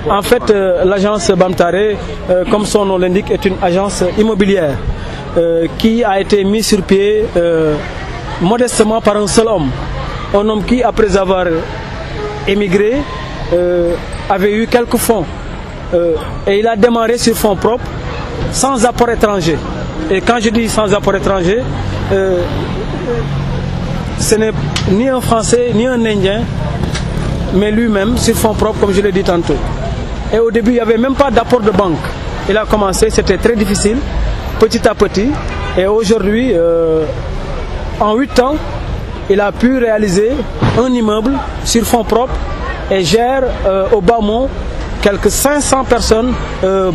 En fait, l'agence Bamtare, comme son nom l'indique, est une agence immobilière qui a été mise sur pied modestement par un seul homme. Un homme qui, après avoir émigré, avait eu quelques fonds. Et il a démarré sur fonds propres, sans apport étranger. Et quand je dis sans apport étranger, ce n'est ni un Français, ni un Indien, mais lui-même sur fonds propres, comme je l'ai dit tantôt. Et au début, il n'y avait même pas d'apport de banque. Il a commencé, c'était très difficile, petit à petit. Et aujourd'hui, en 8 ans, il a pu réaliser un immeuble sur fonds propres et gère au bas-mont quelques 500 personnes,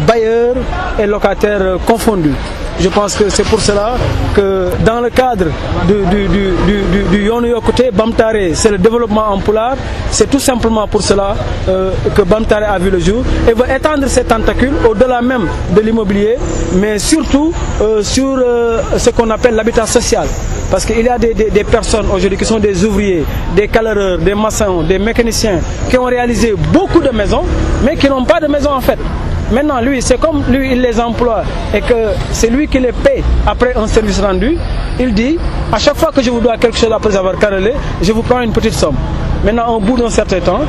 bailleurs et locataires confondus. Je pense que c'est pour cela que dans le cadre du Yoonu Yokkute, Bamtare, c'est le développement en pulaar. C'est tout simplement pour cela que Bamtare a vu le jour et veut étendre ses tentacules au-delà même de l'immobilier, mais surtout sur ce qu'on appelle l'habitat social. Parce qu'il y a des personnes aujourd'hui qui sont des ouvriers, des caloreurs, des maçons, des mécaniciens qui ont réalisé beaucoup de maisons, mais qui n'ont pas de maison en fait. Maintenant, lui, c'est comme lui, il les emploie et que c'est lui qui les paie après un service rendu. Il dit, à chaque fois que je vous dois quelque chose après avoir carrelé, je vous prends une petite somme. Maintenant, au bout d'un certain temps,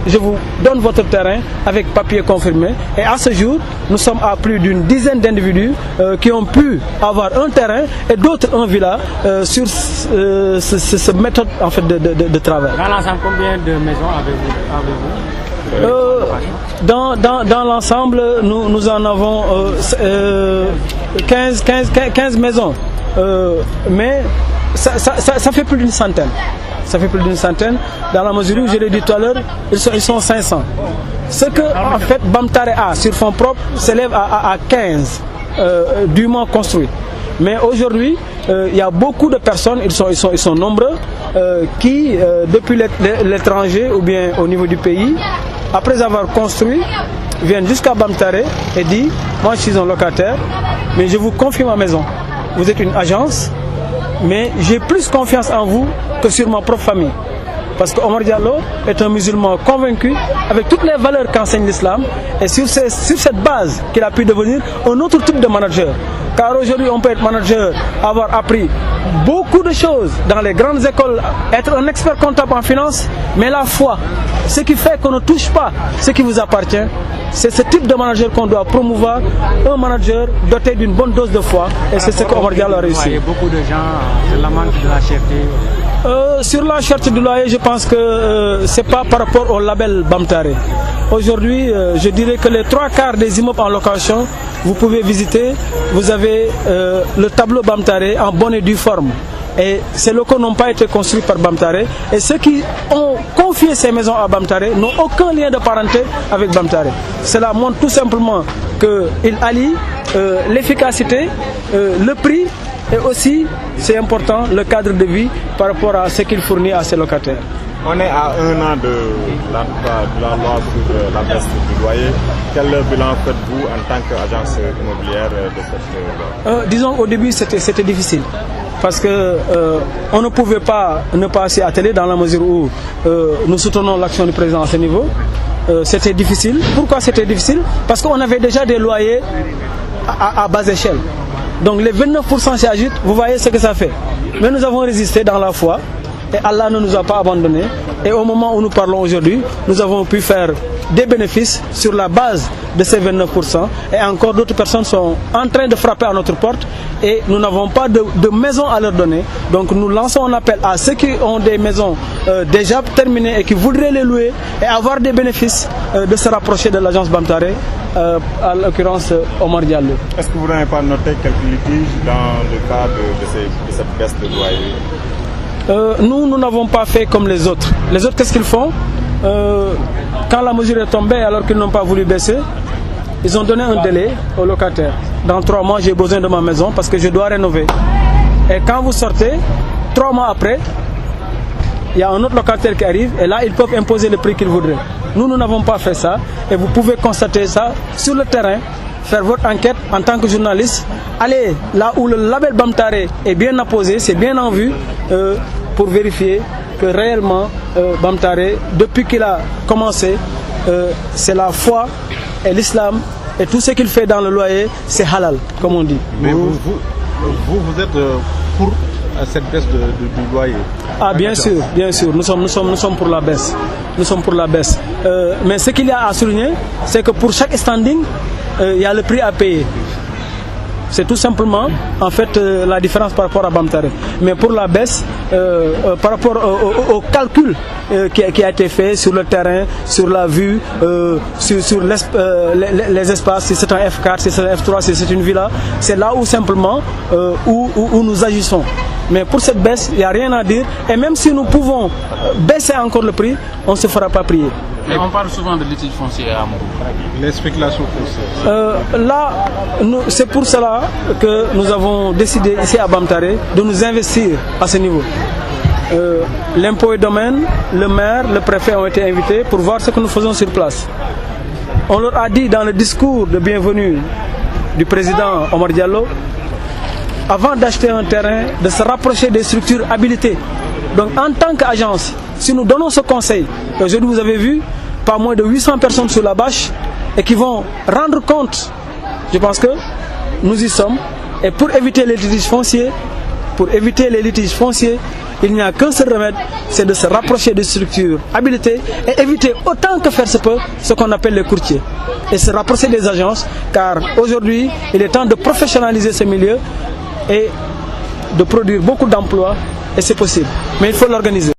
je vous donne votre terrain avec papier confirmé. Et à ce jour, nous sommes à plus d'une dizaine d'individus qui ont pu avoir un terrain et d'autres un villa sur cette méthode en fait, de travail. Dans l'ensemble, combien de maisons avez-vous dans l'ensemble, nous en avons 15 maisons. Mais ça fait plus d'une centaine. Ça fait plus d'une centaine. Dans la mesure où, je l'ai dit tout à l'heure, ils sont 500. Ce que, en fait, Bamtare a sur fonds propres s'élève à 15 dûment construits. Mais aujourd'hui, il y a beaucoup de personnes, ils sont nombreux, qui, depuis l'étranger ou bien au niveau du pays, après avoir construit, viennent jusqu'à Bamtare et disent, moi je suis un locataire, mais je vous confie ma maison. Vous êtes une agence, mais j'ai plus confiance en vous que sur ma propre famille. Parce que Omar Diallo est un musulman convaincu avec toutes les valeurs qu'enseigne l'islam et sur cette base qu'il a pu devenir un autre type de manager. Car aujourd'hui on peut être manager, avoir appris beaucoup de choses dans les grandes écoles, être un expert comptable en finance, mais la foi, ce qui fait qu'on ne touche pas ce qui vous appartient, c'est ce type de manager qu'on doit promouvoir, un manager doté d'une bonne dose de foi, et c'est ce qu'Omar Diallo a réussi. Beaucoup de gens se lamentent de la cherté. Sur la cherté du loyer, je pense que ce n'est pas par rapport au label Bamtare. Aujourd'hui, je dirais que les 3/4 des immeubles en location, vous pouvez visiter, vous avez le tableau Bamtare en bonne et due forme. Et ces locaux n'ont pas été construits par Bamtare. Et ceux qui ont confié ces maisons à Bamtare n'ont aucun lien de parenté avec Bamtare. Cela montre tout simplement qu'il allie l'efficacité, le prix et aussi, c'est important, le cadre de vie par rapport à ce qu'il fournit à ses locataires. On est à 1 an de la loi sur la baisse du loyer. Quel bilan faites-vous en tant qu'agence immobilière de cette loi? Disons au début c'était difficile. Parce qu'on ne pouvait pas ne pas s'y atteler dans la mesure où nous soutenons l'action du président à ce niveau. C'était difficile. Pourquoi c'était difficile? Parce qu'on avait déjà des loyers à basse échelle. Donc les 29% s'y ajoutent, vous voyez ce que ça fait. Mais nous avons résisté dans la foi et Allah ne nous a pas abandonnés. Et au moment où nous parlons aujourd'hui, nous avons pu faire des bénéfices sur la base de ces 29%. Et encore d'autres personnes sont en train de frapper à notre porte et nous n'avons pas de maison à leur donner. Donc nous lançons un appel à ceux qui ont des maisons déjà terminées et qui voudraient les louer et avoir des bénéfices de se rapprocher de l'agence Bamtare, à l'occurrence Omar Diallo. Est-ce que vous n'avez pas noté quelques litiges dans le cadre de cette baisse de loyer? Nous n'avons pas fait comme les autres. Les autres, qu'est-ce qu'ils font? Quand la mesure est tombée, alors qu'ils n'ont pas voulu baisser, ils ont donné un délai aux locataires. Dans 3 mois, j'ai besoin de ma maison parce que je dois rénover. Et quand vous sortez, 3 mois après, il y a un autre locataire qui arrive et là, ils peuvent imposer le prix qu'ils voudraient. Nous n'avons pas fait ça et vous pouvez constater ça sur le terrain, faire votre enquête en tant que journaliste, aller là où le label Bamtare est bien apposé, c'est bien en vue, pour vérifier que réellement Bamtare, depuis qu'il a commencé, c'est la foi et l'islam, et tout ce qu'il fait dans le loyer, c'est halal, comme on dit. Mais vous êtes pour cette baisse du loyer? Ah, bien sûr, nous sommes pour la baisse. Nous sommes pour la baisse. Mais ce qu'il y a à souligner, c'est que pour chaque standing, il y a le prix à payer. C'est tout simplement en fait la différence par rapport à Bamtare. Mais pour la baisse, par rapport au calcul qui a été fait sur le terrain, sur la vue, sur les espaces, si c'est un F4, si c'est un F3, si c'est une villa, c'est là où simplement où nous agissons. Mais pour cette baisse, il n'y a rien à dire. Et même si nous pouvons baisser encore le prix, on ne se fera pas prier. Mais on parle souvent de litige foncier à Amourou. Les spéculations foncières. Là, c'est pour cela que nous avons décidé ici à Bamtare de nous investir à ce niveau. L'impôt et domaine, le maire, le préfet ont été invités pour voir ce que nous faisons sur place. On leur a dit dans le discours de bienvenue du président Omar Diallo, avant d'acheter un terrain, de se rapprocher des structures habilitées. Donc en tant qu'agence, si nous donnons ce conseil, aujourd'hui vous avez vu, pas moins de 800 personnes sur la bâche et qui vont rendre compte, je pense que nous y sommes. Et pour éviter les litiges fonciers, il n'y a qu'un seul remède, c'est de se rapprocher des structures habilitées et éviter autant que faire se peut ce qu'on appelle les courtiers. Et se rapprocher des agences, car aujourd'hui, il est temps de professionnaliser ce milieu et de produire beaucoup d'emplois, et c'est possible. Mais il faut l'organiser.